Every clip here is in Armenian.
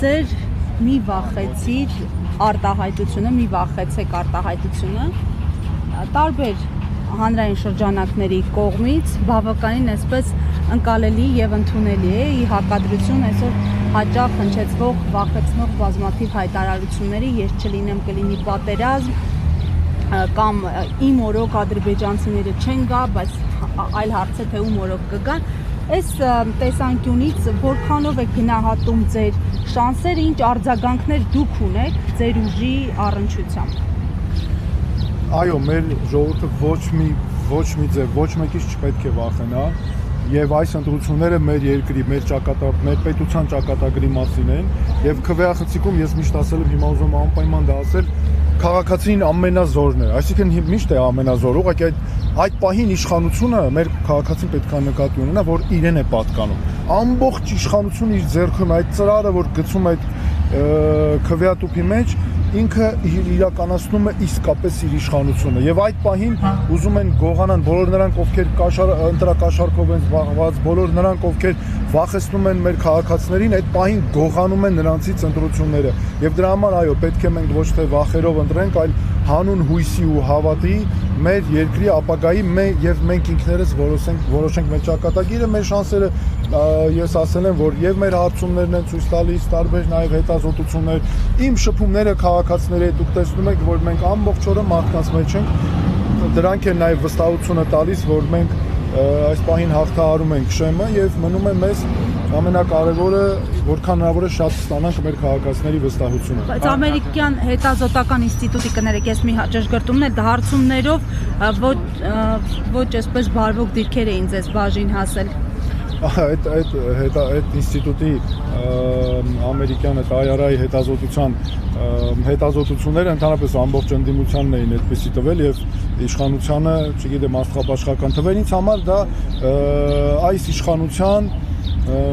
ձեր մի վախեցիր արտահայտությունը, մի վախեցեք արտահայտությունը տարբեր հանրային շրջանակների կողմից բավականին այսպես ընկալելի եւ ընդունելի է ի հակադրություն այսօր հաճախ հնչեցվող վախեցնող բազմաթիվ հայտարարությունների, ես չլինեմ կլինի պատերազմ կամ իմ օրոք ադրբեջանցիները չեն գա, բայց այլ հարց է թե ում օրոք կգան։ Այս տեսանկյունից որքանով է գնահատում ձեր շանսերը, ինչ արձագանքներ դուք ունեք ձեր ուժի առնչությամբ։ Այո, մեր ժողովուրդը ոչ մի ձև, ոչ մեկից չպետք է վախենա, եւ այս ընտրությունները մեր երկրի, մեր պետության ճակատագրի մասին են, եւ քվեախցիկում ես միշտ ասել եմ, հիմա ուզում անպայման դա ասել, քաղաքացին ամենազորն է, այսինքն միշտ է ամենազոր, ուղղակի այդ պահին իշխանությունը մեր քաղաքացին պետք է նկատի ունենա, որ իրեն է պատկանում։ Ամբողջ իշխանությունը իր ձեռքում այդ ծրարը, որ գցում այդ քվեատուփի մեջ, ինքը իրականացնում է իսկապես իր իշխանությունը եւ այդ պահին ուզում են գողանան բոլոր նրանք, ովքեր ընտրակաշառքով են զբաղված, բոլոր նրանք, ովքեր վախեցնում են մեր քաղաքացիներին, այդ պահին գողանում են նրանցից ընտրությունները եւ դրա համար այո, պետք է մենք ոչ թե վախերով ընտրենք, այլ հանուն հույսի ու հավատի մեր երկրի ապագայի եւ մենք ինքներս որոշենք մեր ճակատագիրը, մեր շանսերը ես ասել եմ, որ եւ մեր հարցումներն են ցույց տալիս տարբեր նաեւ հետազոտություններ, իմ շփումները քաղաքացիների հետ դուք տեսնում եք, որ մենք ամբողջ օրը մարդկանց մեջ ենք, դրանք են նաեւ վստահությունը տալիս, որ մենք այս պահին հաղթահարում ենք շեմը եւ մնում է մեզ ամենակարևորը, որքան հնարավոր է շատ ստանանք մեր քաղաքացիների վստահությունը։ Բայց ամերիկյան հետազոտական ինստիտուտի կներեք, ես մի ճշգրտումն էլ հարցումներով ոչ այսպես բարվոք դիրքեր էին ձեզ բաժին հասել։ Այդ ինստիտուտի ամերիկյան IRI հետազոտությունները ընդհանրապես ամբողջ ընդդիմությանն էին այդպեսի տվել եւ իշխանությանը, չգիտեմ, աստղապաշխական տվել, ինձ համար դա այս իշխանության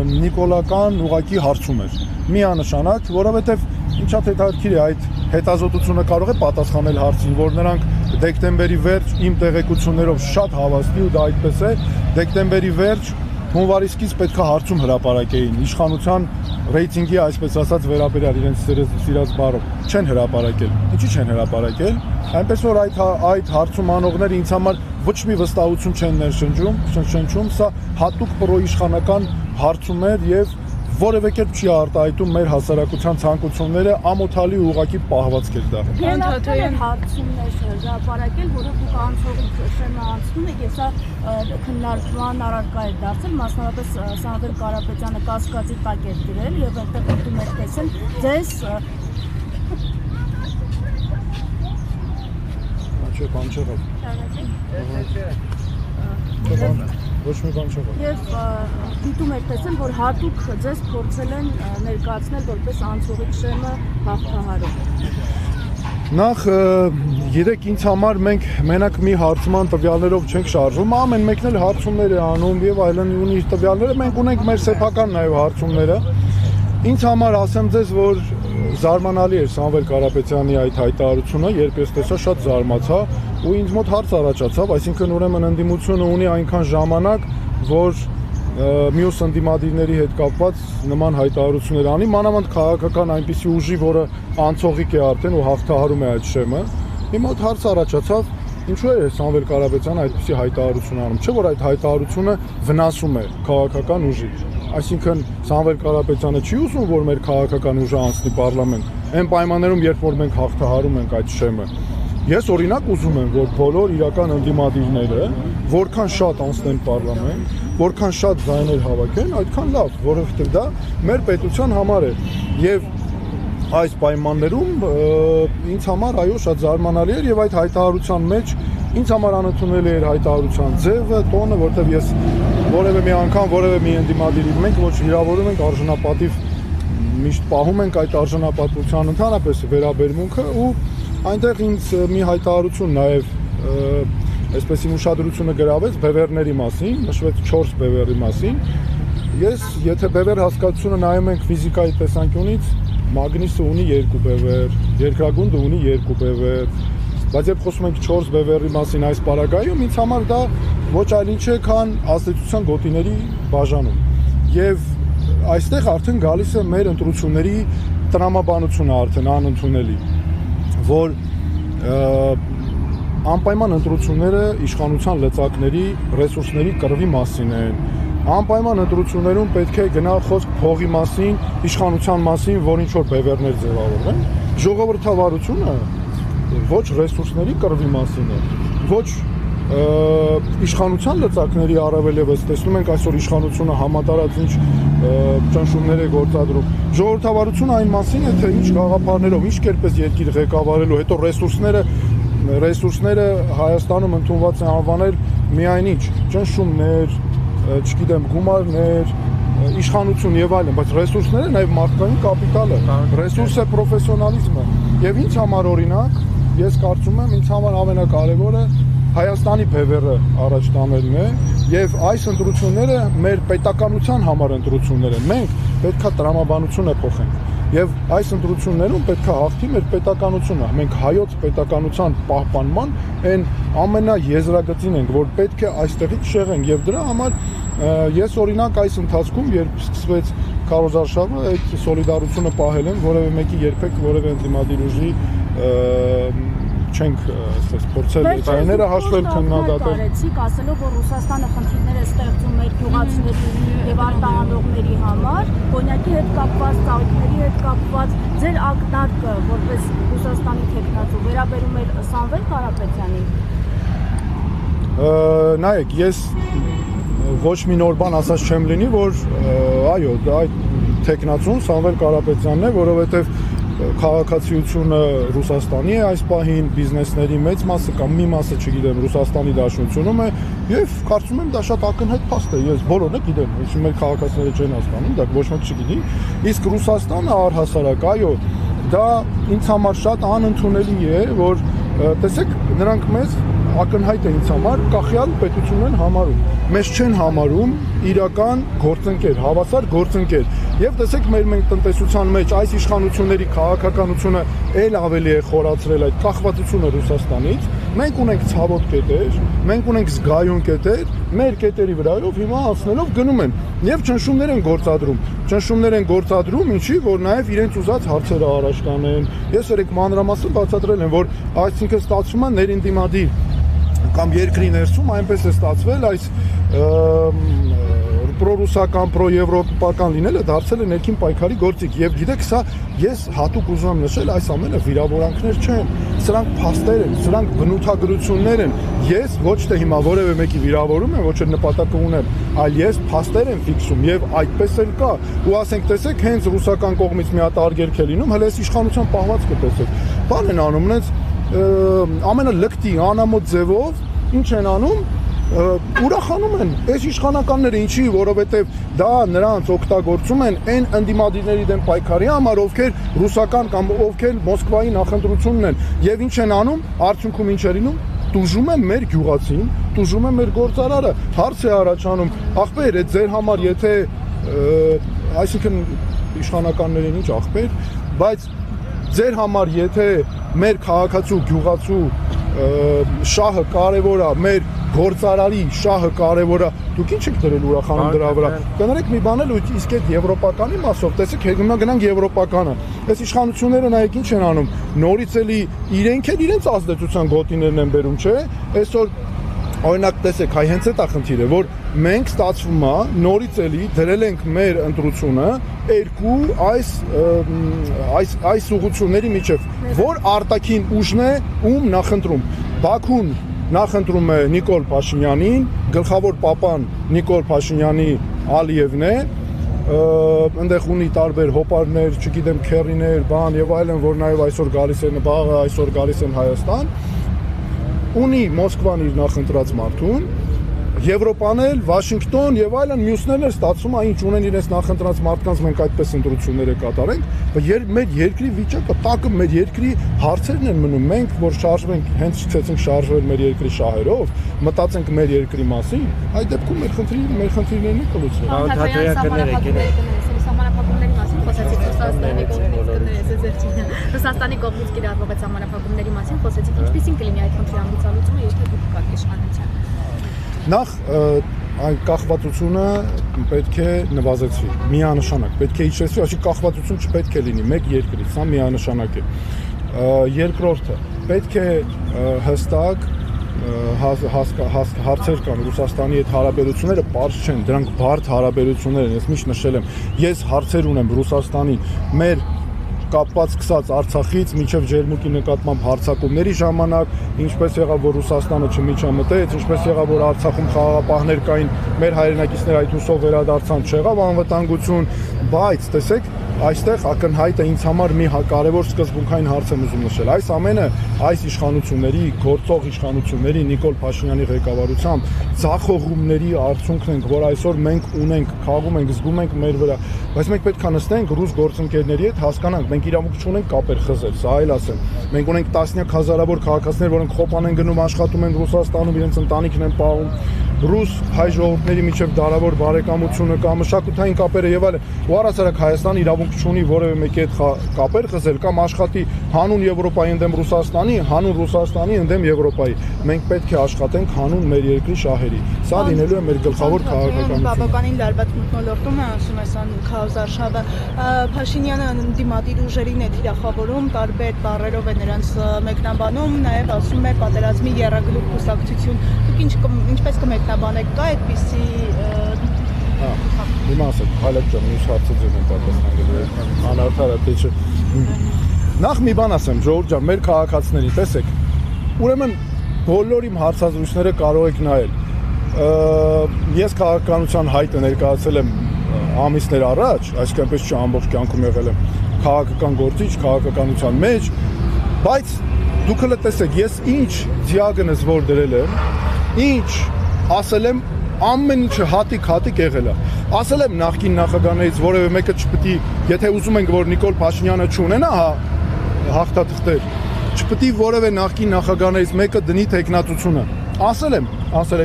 նիկոլական ուղակի հարցում էր միանշանակ, որովհետեւ ինչա հետաքրքիր է այդ հետազոտությունը կարող է պատասխանել հարցին, որ նրանք դեկտեմբերի վերջ իմ տեղեկություններով շատ հավաստի ու դա այդպես է, դեկտեմբերի վերջ հունվարի սկիզբ պետք է հարցում հրապարակեին իշխանության ռեյտինգի, այսպես ասած, վերաբերյալ իրենց սիրած բառով չեն հրապարակել։ Ինչի չեն հրապարակել։ Այնպես որ այդ հարցում անողները ինձ համար ոչ մի վստահություն չեն ներշնչում, սա հատուկ պրոիշխանական հարցում էր եւ որևէ կերպ չի արտահայտում մեր հասարակության ցանկությունները, ամոթալի ուղղակի պահվածք էր դա։ Ընդհանրապես հարցումներ հրապարակել, որը դուք անցողիկ շեմը անցնում եք, եւ սա քննարկման առարկա է դարձել, մասնավորապես Սամվել Կարապետյանը կասկածի տակ է դրել եւ այդտեղ դու մեր տեսել ձեզ Բան չեղավ։ Ոչ մի բան չեղավ։ Եվ դիտում եք տեսել, որ հատուկ ձեզ փորձել են ներկայացնել որպես անցողիկ շեմը հաղթահարող։ Նախ երեք ինձ համար մենք մենակ մի հարցման տվյալներով չենք շարժվում, ամեն մեկն էլ հարցումներ է անում եւ այլն ունի իր տվյալները, մենք ունենք մեր սեփական նաեւ հարցումները։ Ինձ համար ասեմ ձեզ, որ զարմանալի էր Սամվել Կարապետյանի այդ հայտարարությունը, երբ ես տեսա շատ զարմացա ու ինձ մոտ հարց առաջացավ, այսինքն ուրեմն ընդդիմությունը ունի այնքան ժամանակ, որ մյուս ընդդիմադիրների հետ կապված նման հայտարարություններ անի, մանավանդ քաղաքական այնպիսի ուժի, որը անցողիկ է արդեն ու հաղթահարում է այդ շեմը։ Իմ մոտ հարց առաջացավ, ինչու է Սամվել Կարապետյանը այդպիսի հայտարարություն անում, չէ՞ որ այդ հայտարարությունը վնասում է քաղաքական ուժի։ Այսինքն Սամվել Կարապետյանը չի ուզում, որ մեր քաղաքական ուժը անցնի պարլամենտ, այն պայմաններում, երբ որ մենք հաղթահարում ենք այդ շեմը։ Ես օրինակ ուզում եմ, որ բոլոր իրական ընդդիմադիրները որքան շատ անցնեն պարլամենտ, որքան շատ ձայներ հավաքեն, այդքան լավ, որովհետև դա մեր պետության համար է։ Եվ այս պայմաններում ինձ համար այո շատ զարմանալի էր եւ այդ հայտարարության մեջ ինձ համար անընդունելի էր հայտարարության ձևը, տոնը, որտեղ ես որևէ մի անգամ որևէ մի ընդդիմադիրի մենք ոչ վիրավորում ենք արժանապատիվ միշտ պահում ենք այդ արժանապատվության ընդհանրապես վերաբերմունքը ու այնտեղ ինձ մի հայտարարություն նաեւ այսպես իմ ուշադրությունը գրավեց բևեռների մասին, նշվեց 4 բևեռի մասին։ Ես եթե բևեռ հասկացությունը նայում ենք ֆիզիկայի տեսանկյունից, մագնիսը ունի 2 բևեռ, երկրագունդը ունի 2 բևեռ, բայց երբ խոսում ենք 4 բևեռի մասին այս պարագայում, ինձ համար դա ոչ այլ ինչ է, քան ազդեցության գոտիների բաժանում։ Եվ այստեղ արդեն գալիս է մեր ընտրությունների տրամաբանությունը արդեն անընդունելի, որ անպայման ընտրությունները իշխանության լծակների ռեսուրսների կռվի մասին են։ Անպայման ընտրություններում պետք է գնա խոսք փողի մասին, իշխանության մասին, որ ինչ որ բևեռներ ձևավորվեն։ Ժողովրդավարությունը ոչ ռեսուրսների կռվի մասին է, ոչ իշխանության լծակների առավել եւս տեսնում ենք այսօր իշխանությունը համատարած ինչ ճնշումներ է գործադրում։ Ժողովրդավարությունը այն մասին է, թե ինչ գաղափարներով, ինչ կերպես երկիր ղեկավարելու, հետո ռեսուրսները Հայաստանում ընդունված են անվանել միայն ինչ ճնշումներ, չգիտեմ, գումարներ, իշխանություն եւ այլն, բայց ռեսուրսները նաեւ մարդկային կապիտալ է, ռեսուրս է պրոֆեսիոնալիզմը։ Եվ ինձ համար օրինակ, ես կարծում եմ, ինձ համար ամենակարևորը Հայաստանի բևեռը առաջ տանելն է եւ այս ընտրությունները մեր պետականության համար ընտրություններ են։ Մենք պետքա տրամաբանությունը փոխենք եւ այս ընտրություններում պետքա հաղթի մեր պետականությունը։ Մենք հայոց պետականության պահպանման այն ամենաեզրագծին ենք, որ պետք է այստեղից շեղենք եւ դրա համար ես օրինակ այս ընթացքում երբ սկսվեց քարոզարշավը, այդ սոլիդարությունը պահել եմ, որևէ մեկի երբեք որևէ ընդդիմադիր ուժի չենք ասես փորձել այները հաշվել քննադատել։ Կարեցիք ասելով, որ Ռուսաստանը խնդիրներ է ստեղծում մեր գյուղացիների եւ արտահանողների համար, կոնյակի հետ կապված, ծաղիկների հետ կապված ձեր ակտարկը, որպես Ռուսաստանի տեխնացու, վերաբերում է Սամվել Կարապետյանին։ Նայեք, ես ոչ մի նոր բան ասած չեմ լինի, որ այո, այդ տեխնացուն Սամվել Կարապետյանն է, որովհետեւ քաղաքացիությունը Ռուսաստանի է այս պահին, բիզնեսների մեծ մասը կամ մի մասը, չգիտեմ, Ռուսաստանի Դաշնությունում է եւ կարծում եմ դա շատ ակնհայտ փաստ է։ Ես բոլորը գիտեմ, ոչ մեր քաղաքացիները չեն հասկանում, դա ոչ մեկ չգիտի։ Իսկ Ռուսաստանը առհասարակ, այո, դա ինձ համար շատ անընդունելի է, որ տեսեք, նրանք մեզ ակնհայտ է ինձ համար կախյալ պետություն են համարում։ Մեզ չեն համարում իրական գործընկեր, հավասար գործընկեր։ Եվ տեսեք մեր տնտեսության մեջ այս իշխանությունների քաղաքականությունը ել ավելի է խորացրել այդ կախվածությունը Ռուսաստանից։ Մենք ունենք ցավոտ կետեր, մենք ունենք զգայուն կետեր, մեր կետերի վրայով հիմա անցնելով գնում են եւ ճնշումներ են գործադրում։ Ճնշումներ են գործադրում, ինչի որ նաեւ իրենց ուզած հարցերը առաջ տանեն։ Ես երեք մանրամասն բացատրել եմ, որ այսինքն ստացվում է ներընդդիմադիր կամ երկրի ներսում այնպես է ստացվել այս պրոռուսական, պրոեվրոպական լինելը դարձել է ներքին պայքարի գործիք եւ գիտեք սա ես հատուկ ուզում եմ նշել այս ամենը վիրավորանքներ չեն, սրանք փաստեր են, սրանք բնութագրություններ են։ Ես ոչ թե հիմա որևէ մեկի վիրավորում եմ, ոչ էլ նպատակը ունեմ, այլ ես փաստեր եմ ֆիքսում եւ այդպես էլ կա։ Ու ասենք տեսեք հենց ռուսական կողմից մի հատ արգելք է լինում, հələ այս իշխանության պահվածքը տեսեք։ Բան են անում, նենց ամենալկտի անամոթ ձևով ինչ են անում, ուրախանում են այս իշխանականները, ինչի, որովհետև դա նրանց օգտագործում են այն ընդդիմադիրների դեմ պայքարի համար, ովքեր ռուսական կամ ովքեր Մոսկվայի նախընտրությունն են, եւ ինչ են անում, արդյունքում ինչ է լինում, տուժում է մեր գյուղացին, տուժում է մեր գործարարը։ Հարց է առաջանում, ախպեր, այդ ձեր համար եթե այսինքն իշխանականներին ինչ ախպեր, բայց ձեր համար եթե մեր քաղաքացու գյուղացու շահը կարևոր է, մեր գործարարի շահը կարևոր է, դուք ինչ եք դրել ուրախանում դրա վրա։ Կներեք մի բան էլ ու իսկ այդ եվրոպականի մասով, տեսեք, հիմա գնանք եվրոպականը։ Այս իշխանությունները նայեք ինչ են անում, նորից էլի իրենք էլ իրենց ազդեցության գոտիներն են բերում, չէ՞։ Այսօր օրինակ տեսեք, հայ հենց այդ է խնդիրը, որ մենք ստացվում է նորից էլի դրել ենք մեր ընտրությունը երկու այս ուղղությունների միջև, որ արտաքին ուժն է ում նախընտրում։ Բաքուն նախընտրում է Նիկոլ Փաշինյանին, գլխավոր պապան Նիկոլ Փաշինյանի Ալիևն է, այնտեղ ունի տարբեր հոպարներ, չգիտեմ, քերիներ, բան եւ այլն, որ նաեւ այսօր գալիս են բաղը, այսօր գալիս են Հայաստան։ Ունի Մոսկվան իր նախընտրած մարդուն, Եվրոպան էլ, Վաշինգտոն եւ այլն մյուսներն էլ ստացվում է ինչ ունեն իրենց նախընտրած մարդկանց մենք այդպես ընտրություններ կատարենք, բայց մեր երկրի վիճակը տակը մեր երկրի հարցերն են մնում, մենք որ շարժվենք, հենց սկսեցինք շարժվել մեր երկրի շահերով, մտածենք մեր երկրի մասին, այդ դեպքում մեր խնդիրներն են կլուծվեն։ Սահմանափակումների մասին խոսեցիք Ռուսաստանի կողմից կիրառվող այդ սահմանափակումների մասին խոսեցիք, ինչպիսին կլինի այդ խնդրի հանդիսալուծումը, եթե դուք կաք իշխանության։ Նախ այն կախվածությունը պետք է նվազեցվի, միանշանակ, պետք է իջեցվի, այսինքն կախվածություն չպետք է լինի մեկ երկրից, սա միանշանակ է։ Երկրորդը, պետք է հստակ հարցեր կան Ռուսաստանի հետ հարաբերությունները պարզ չեն, դրանք բարդ հարաբերություններ են, ես միշտ նշել եմ, ես հարցեր ունեմ Ռուսաստանին, մեր կապված սկսած Արցախից մինչև Ջերմուկի նկատմամբ հարձակումների ժամանակ, ինչպես եղավ որ Ռուսաստանը չմիջամտեց, ինչպես եղավ որ Արցախում խաղաղապահներ կային, մեր հայրենակիցները այդ հուսով վերադարձան, չեղավ անվտանգություն, բայց տեսեք, այստեղ ակնհայտ է ինձ համար մի կարևոր սկզբունքային հարց եմ ուզում նշել։ Այս ամենը այս իշխանությունների, գործող իշխանությունների Նիկոլ Փաշինյանի ղեկավարությամբ ձախողումների արդյունքն ենք, որ այսօր մենք ունենք, խաղում ենք, զգում ենք մեր վրա, բայց մենք պետք է նստենք ռուս գործընկերների հետ, հասկանանք, մենք իրավունք չունենք կապեր խզել, սա այլ ասեմ։ Մենք ունենք տասնյակ հազարավոր քաղաքացիներ, որոնք խոպան են գնում, աշխատում են Ռուսաստանում, իրենց ընտանիքն են պահում, ռուս հայ ժողովուրդների միջև դարավոր բարեկամությունը կամ մշակութային կապերը եւ այլն։ Ու առասարակ Հայաստանը իրավունք չունի որևէ մեկի հետ կապեր խզել կամ աշխատի հանուն Եվրոպայի ընդդեմ Ռուսաստանի, հանուն Ռուսաստանի ընդդեմ Եվրոպայի։ Մենք պետք է աշխատենք հանուն մեր երկրի շահերի։ Սա լինելու է մեր գլխավոր քաղաքականությունը։ Բավականին լարված մթնոլորտում է ասում է Սան Քաուզարշավը Փաշինյանը դիմադիր ուժերին է թիրախավորում, տարբեր բառերով է նրանց մեկնաբանում, նաև ասում է պատերազմի եռագլուխ կուսակցություն։ Դուք ինչպես կմեկնաբանեք, կա այդպիսի Հիմա ասեք, հայլակ ջան, մյուս հարցը ձեզ եմ պատասխանելու, անարդար թե չէ։ Նախ մի բան ասեմ, ժողովուրդ ջան, մեր քաղաքացիների, տեսեք, ուրեմն բոլոր իմ հարցազրույցները կարող եք նայել։ Ես քաղաքականության հայտը ներկայացել եմ ամիսներ առաջ, այսինքն այնպես չէ ամբողջ կյանքում եղել եմ քաղաքական գործիչ, քաղաքականության մեջ, բայց դուք հələ տեսեք, ես ինչ դիագնոզ որ դրել եմ, ինչ ասել եմ ամեն ինչը հատիկ եղել է։ Ասել եմ նախկին նախագահներից որևէ մեկը չպետք է, եթե ուզում ենք որ Նիկոլ Փաշինյանը չունենա, հաղթաթղթեր, չպետք է որևէ նախկին նախագահներից մեկը դնի տեխնատությունը։ Ասել եմ,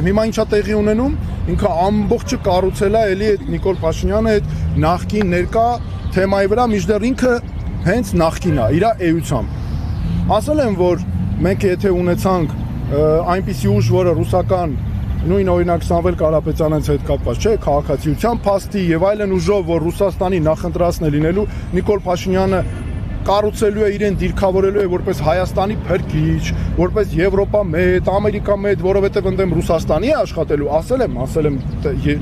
հիմա ինչա տեղի ունենում, ինքը ամբողջը կառուցել է էլի այդ Նիկոլ Փաշինյանը այդ նախկին ներկա թեմայի վրա, միջդեռ ինքը հենց նախկին է, իր էությամբ։ Ասել եմ, որ մենք եթե ունեցանք այնպիսի ուժ, որը ռուսական նույն օրինակ Սամվել Կարապետյանից հետ կապված չէ, քաղաքացիության փաստի եւ այլն ուժով, որ Ռուսաստանի նախընտրածն է լինելու, Նիկոլ Փաշինյանը կառուցելու է իրեն դիրքավորելու է որպես Հայաստանի փրկիչ, որպես Եվրոպա մեծ, Ամերիկա մեծ, որովհետեւ ընդդեմ Ռուսաստանի է աշխատելու, ասել եմ,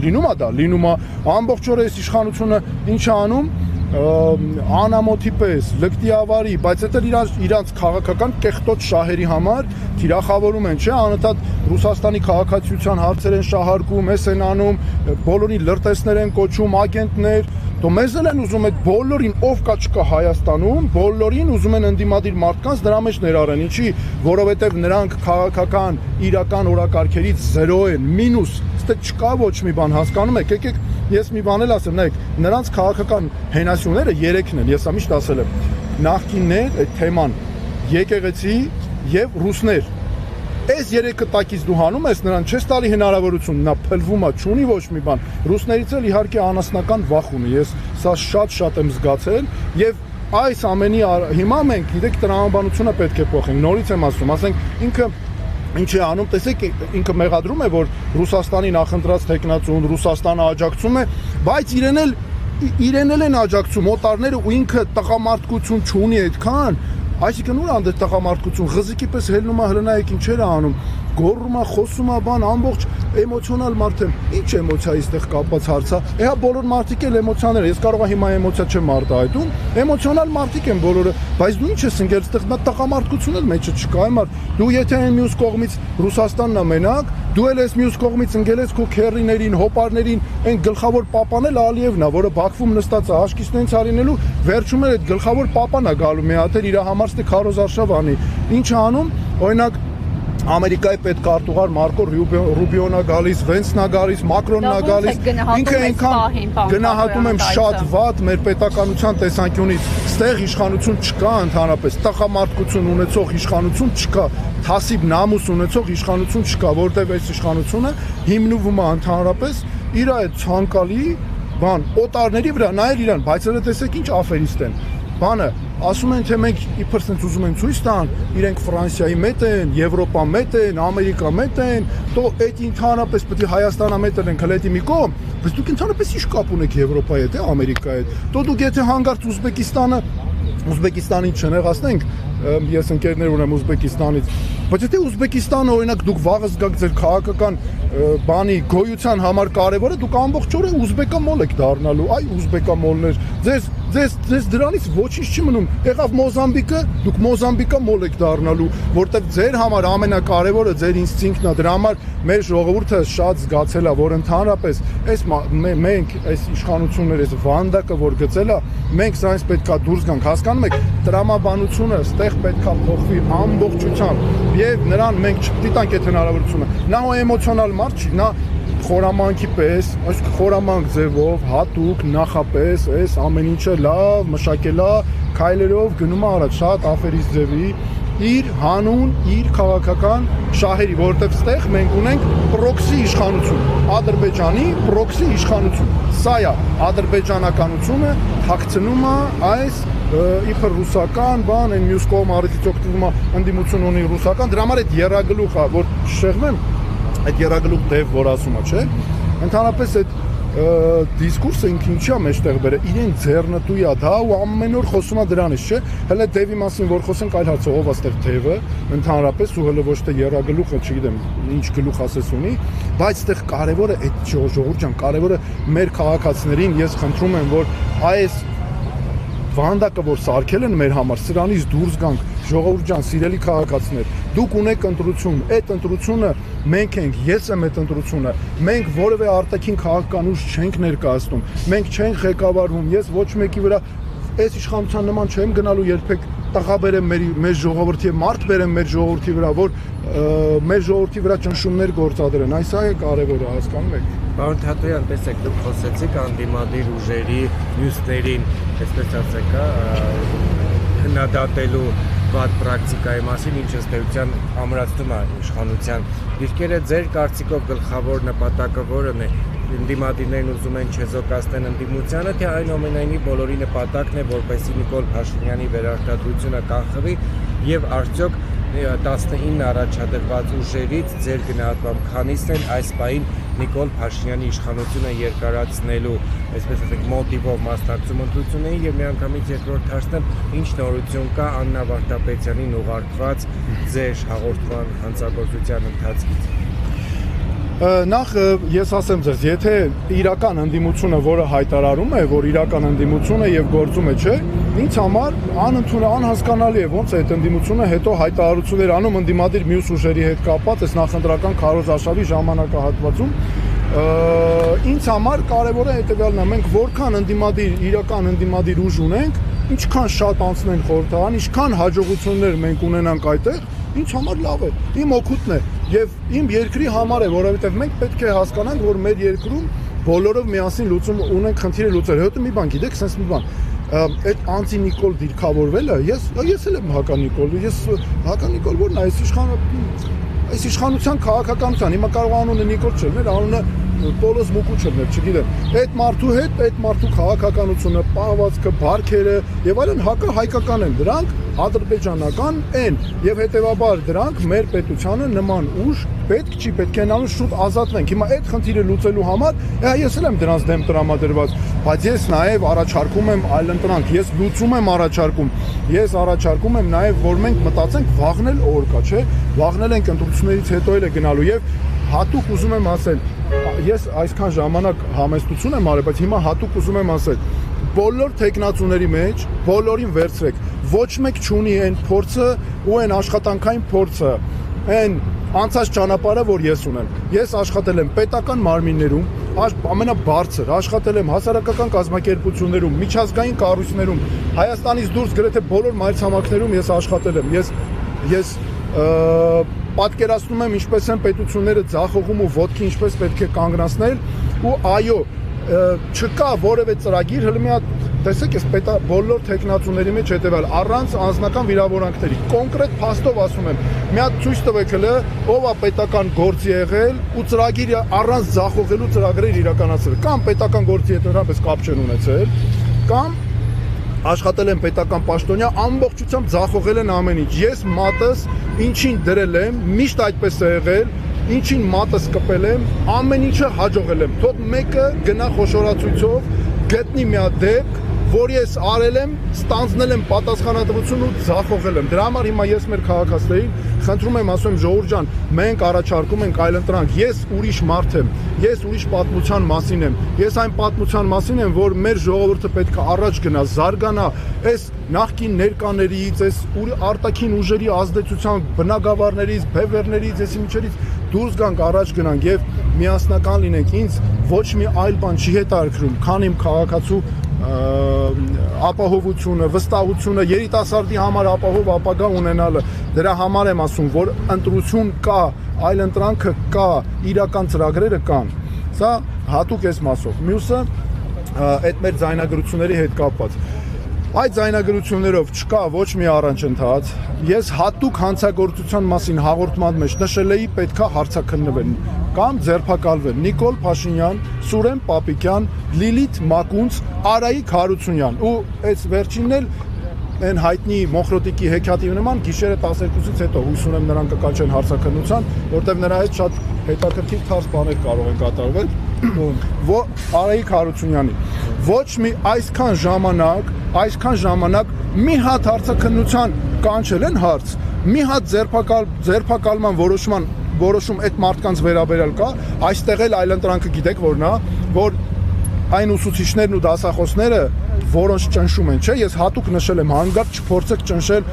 լինում է դա, լինում է ամբողջ օրը այս իշխանությունը ինչ է անում, անամոթի պես, լկտի ավարի, բայց դա իրանց քաղաքական կեղտոտ շահերի համար թիրախավորում են, չէ, անընդհատ Ռուսաստանի քաղաքացիության հարցեր են շահարկում, էս են անում, բոլորին լրտեսներ են կոչում, ագենտներ, դու մեզ են ուզում այդ բոլորին, ով կա չկա Հայաստանում, բոլորին ուզում են ընդդիմադիր մարդկանց դրա մեջ ներառեն, ինչի, որովհետև նրանք քաղաքական իրական օրակարգերից 0 են, մինուս, ստե չկա ոչ մի բան, հասկանում եք, եկեք ես մի բան էլ ասեմ, նայեք, նրանց քաղաքական հենասյուները 3-ն են, ես միշտ ասել եմ, նախկիններ, այդ թեման, եկեղեցի եւ ռուսներ։ Այս 3-ը տակից դու հանում ես, նրան չես տալի հնարավորություն, նա փլվում է, չունի ոչ մի բան։ Ռուսներից էլ իհարկե անասնական վախ ունի, ես սա շատ եմ զգացել եւ այս ամենի հիմա մենք գիտեք տրամաբանությունը պետք է փոխենք, նորից եմ ասենք, ինքը ինչ է անում, տեսեք, ինքը մեղադրում է, որ Ռուսաստանի նախընտրած տեխնացուն, Ռուսաստանը աջակցում է, բայց իրեն էլ են աջակցում, օտարները ու ինքը տղամարդկություն չունի այդքան, այսինքն ուր անդր տղամարդկություն, ղզիկի պես հելնում է հլնայեք ինչեր է անում, գոռում է, խոսում է, բան, ամբողջ էմոցիոնալ մարդ եմ, ինչ էմոցիա այստեղ կապված հարց է, հա բոլոր մարդիկ էլ էմոցիաներ, ես կարող եմ հիմա էմոցիա չեմ արտահայտում, էմոցիոնալ մարդիկ են բոլորը, բայց դու ինչ ես ընկել, այստեղ նա տղամարդկություն էլ մեջը չկա, այ դու եթե այն մյուս կողմից Ռուսաստանն է մենակ, դու էլ ես մյուս կողմից ընկել ես քո քերիներին, հոպարներին, այն գլխավոր պապան էլ Ալիևն է, որը Բաքվում նստած է, աշկիսնենց արինելու, վերջում էլ այդ գլխավոր պապան է գալու մի հատ իր համար ստե Քարոզարշավ անի, ինչ է անում, օրինակ Ամերիկայի պետքարտուղար Մարկո Ռուբիոն է գալիս, Վենսն է գալիս, Մակրոնն է գալիս, ինքը այնքան գնահատում եմ շատ վատ մեր պետականության տեսանկյունից, ստեղ իշխանություն չկա ընդհանրապես, տղամարդկություն ունեցող իշխանություն չկա, թասիբ նամուս ունեցող իշխանություն չկա, որտեղ այս իշխանությունը հիմնվում է ընդհանրապես իր այդ ցանկալի բան, օտարների վրա, նայել իրան, բայց էլ տեսեք ինչ աֆերիստ են։ բանը ասում են թե մենք իբր sense ուզում են ցույց տան, իրենք Ֆրանսիայի մետ են, Եվրոպա մետ են, Ամերիկա մետ են, то էդ ընդհանրապես պետք է Հայաստանը մետ են քլետի մի կողմ, բայց դուք ընդհանրապես ի՞նչ կապ ունեք Եվրոպայի հետ, Ամերիկայի հետ։ То դուք եթե հանգարց Ուզբեկիստանին չնեղացնենք, ես ընկերներ ունեմ Ուզբեկիստանից, բայց եթե Ուզբեկիստանը օրինակ դուք վաղը զգաք ձեր քաղաքական բանի գոյության համար կարևորը, դուք ամբողջ օրը ուզբեկամոլ եք դառնալու, այ ուզբեկամոլներ, ձեզ դրանից ոչինչ չի մնում։ Եղավ Մոզամբիկը, դուք Մոզամբիկամոլ եք դառնալու, որտեղ ձեր համար ամենակարևորը ձեր ինստինկտն է, դրա համար մեր ժողովուրդը շատ զգացել է, որ ընդհանրապես մենք այս իշխանությունները, այս վանդակը, որ գծել է, մենք սրանից պետքա դուրս գանք, հասկանում եք, տրամաբանությունը ստեղ պետքա փոխվի ամբողջությամբ եւ նրան մենք չպետք է տանք այդ հնարավորությունը։ Նա էմոցիոնալ մարդ չի, նա խորամանքի պես, այսինքն խորամանկ ձևով, հատուկ, նախապես, այս ամեն ինչը լավ, մշակելա, քայլերով գնում է առաջ, շատ աֆերիստ ձևի, իր հանուն, իր քաղաքական շահերի, որովհետև ստեղ մենք ունենք պրոքսի իշխանություն, Ադրբեջանի պրոքսի իշխանություն։ Սա է ադրբեջանականությունը հագցնում է այս իբր ռուսական բան, այն մյուս կողմը առիթից օգտվում է ընդդիմություն ունի ռուսական, դրա համար այդ եռագլուխը, որ շեղմեմ, այդ եռագլուխ դև որ ասում է, չէ՞։ Ընդհանրապես այդ դիսկուրսը ինքն ինչա մեջտեղ բերե, իրեն ձեռնտու է դա ու ամեն օր խոսում է դրանից, չէ՞։ Հələ դևի մասին որ խոսենք, այլ հարց ով է ստեղ դևը, ընդհանրապես ու հələ ոչ թե եռագլուխը, չգիտեմ, ինչ գլուխ ասես ունի, բայց ստեղ կարևորը այդ ժողովուրդ ջան, կարևորը մեր քաղաքացիներին ես խնդրում եմ, որ այս վանդակը որ սարքել են մեր համար, սրանից դուրս գանք, ժողովուրդ ջան, սիրելի քաղաքացիներ, դուք ունեք ընտրություն, այդ ընտրությունը մենք ենք, ես եմ այդ ընտրությունը, մենք որևէ արտաքին քաղաքական ուժ չենք ներկայացնում, մենք չենք ղեկավարվում, ես ոչ մեկի վրա այս իշխանության նման չեմ գնալու երբեք տղա բերեմ մեր ժողովրդի եւ մարդ բերեմ մեր ժողովրդի վրա, որ մեր ժողովրդի վրա ճնշումներ գործադրեն, այս է կարևորը, հասկանում եք։ Պարոն Թաթոյան, տեսեք, դուք խոսեցիք անդիմադիր ուժերի մյուսներին, այսպես ասենք, քննադատելու վատ պրակտիկայի մասին, ինչը ըստ էության ամրացնում է իշխանության դիրքերը, ձեր կարծիքով գլխավոր նպատակը որն է, ընդդիմադիրներն ուզում են չեզոքացնեն ընդդիմությանը, թե այնուամենայնիվ բոլորի նպատակն է, որպեսզի Նիկոլ Փաշինյանի վերարտադրությունը կանխվի եւ արդյոք 19 առաջադրված ուժերից ձեր գնահատմամբ քանիսն են այս պահին Նիկոլ Փաշինյանի իշխանությունը երկարացնելու, այսպես ասենք, մոտիվով մասնակցում ընտրություններին եւ միանգամից երկրորդ հարցն ինչ նորություն կա Աննա Վարդապետյանին ուղարկված ձեր հաղորդման հանցագործության ընթացքից։ Նախ ես ասեմ ձեզ, եթե իրական ընդդիմությունը, որը հայտարարում է, որ իրական ընդդիմություն է եւ գործում է, չէ, ինձ համար անհասկանալի է, ոնց է այդ ընդդիմությունը հետո հայտարարություններ անում ընդդիմադիր մյուս ուժերի հետ կապված, այս նախընտրական քարոզարշավի ժամանակահատվածում, ինձ համար կարևորը հետեւյալն է, մենք որքան իրական ընդդիմադիր ուժ ունենք, ինչքան շատ անցնեն խորհրդարան, ինչքան հաջողություններ մենք ունենանք այդտեղ, ինձ համար լավ է, իմ օգուտն է եւ իմ երկրի համար է, որովհետեւ մենք պետք է հասկանանք, որ մեր երկրում բոլորով միասին լուծում ունենք խնդիրը լուծել։ Հետո մի բան գիտեք, sense մի բան, այդ անտի Նիկոլ դիրքավորվելը, ես էլ եմ Հակա Նիկոլ, Հակա Նիկոլ որն է այս իշխանության քաղաքականության, հիմա կարող անունը Նիկոլ չլներ, անունը Պոլոս Մուկուչևն է, չգիտեմ։ Այդ մարդու հետ, այդ մարդու քաղաքականությունը, պահվածքը, բարքերը եւ այլն հայկական են, դրանք ադրբեջանական են եւ հետեւաբար դրանք մեր պետությանը նման ուժ պետք չի, պետք է նրանց շուտ ազատվենք։ Հիմա այդ խնդիրը լուծելու համար ես էլ եմ դրանց դեմ տրամադրված, բայց ես նաեւ առաջարկում եմ այլընտրանք, ես լուծում եմ առաջարկում, ես առաջարկում եմ նաեւ, որ մենք մտածենք վաղնել օր կա, չէ՞, վաղնել ենք ընտրություններից հետո էլ է գնալու եւ հատուկ ուզում եմ ասել, ես այսքան ժամանակ համեստություն եմ արել, բայց հիմա հատուկ ուզում եմ ասել, բոլոր տեխնացուների մեջ բոլորին վերցրեք, ոչ մեկ չունի այն փորձը ու այն աշխատանքային փորձը, այն անցած ճանապարհը, որ ես ունեմ։ Ես աշխատել եմ պետական մարմիններում, ամենաբարձր, աշխատել եմ հասարակական կազմակերպություններում, միջազգային կառույցներում, Հայաստանից դուրս գրեթե բոլոր մայրցամաքներում ես աշխատել եմ։ Ես պատկերացնում եմ ինչպես են պետությունները ձախողում ու ոտքի ինչպես պետք է կանգնացնել ու այո չկա որևէ ծրագիր հələ մի հատ տեսեք ես բոլոր տեխնացուների մեջ հետեւալ առանց անձնական վիրավորանքների կոնկրետ փաստով ասում եմ մի հատ ցույց տվեք հələ ով է պետական գործի եղել ու ծրագիրը առանց ձախողելու ծրագրեր իրականացրել կամ պետական գործի հետ նույնպես կապ չեն ունեցել կամ աշխատել եմ պետական պաշտոնյա, ամբողջությամբ ձախողել են ամեն ինչ։ Ես մատս ինչին դրել եմ, միշտ այդպես է եղել, ինչին մատս կպել եմ, ամեն ինչը հաջողել եմ։ Թող մեկը գնա խոշորացույցով, գտնի մի հատ դեպք, որ ես արել եմ, ստանձնել եմ պատասխանատվություն ու ձախողել եմ։ Դրա համար հիմա ես մեր քաղաքացիներին խնդրում եմ, ասում եմ, ժողովուրդ ջան, մենք առաջարկում ենք այլընտրանք։ Ես ուրիշ մարդ եմ, ես ուրիշ պատմության մասին եմ։ Ես այն պատմության մասին եմ, որ մեր ժողովուրդը պետք է առաջ գնա, զարգանա, այս նախկին ներկաներից, այս արտաքին ուժերի ազդեցության բնագավառներից, բևեռներից, այս ինչերից դուրս գանք, առաջ գնանք եւ միասնական լինենք։ Ինձ ոչ մի այլ բան չի հետաքրքրում, քան իմ քաղաքացու ապահովությունը, վստահությունը, երիտասարդի համար ապահով ապագա ունենալը։ Դրա համար եմ ասում, որ ընտրություն կա, այլ ընտրանքը կա, իրական ծրագրերը կան։ Սա հատուկ էս մասով։ Մյուսը այդ մեր ձայնագրությունների հետ կապված։ Այդ ձայնագրություններով չկա ոչ մի առանջընթաց։ Ես հատուկ հանցագործության մասին հաղորդման մեջ նշել էի պետքա հարցաքննվեն կամ ձերբակալվեն Նիկոլ Փաշինյան, Սուրեն Պապիկյան, Լիլիթ Մակունց, Արայիկ Հարությունյան ու այս վերջինն էլ այն հայտնի Մոխրոտիկի հեքիաթի նման գիշերը 12-ից հետո հույս ունեմ նրանք կկանչեն հարցաքննության, որտեղ նրա հետ շատ հետաքրքիր թարս բաներ կարող են կատարվել։ Արայիկ Հարությունյանի ոչ մի այսքան ժամանակ մի հատ հարցաքննության կանչել են հարց, մի հատ ձերբակալման որոշում այդ մարդկանց վերաբերյալ կա, այստեղ էլ այլընտրանքը գիտեք որն է, որ այն ուսուցիչներն ու դասախոսները, որոնց ճնշում են, չէ, ես հատուկ նշել եմ, հանգարտ չփորձեք ճնշել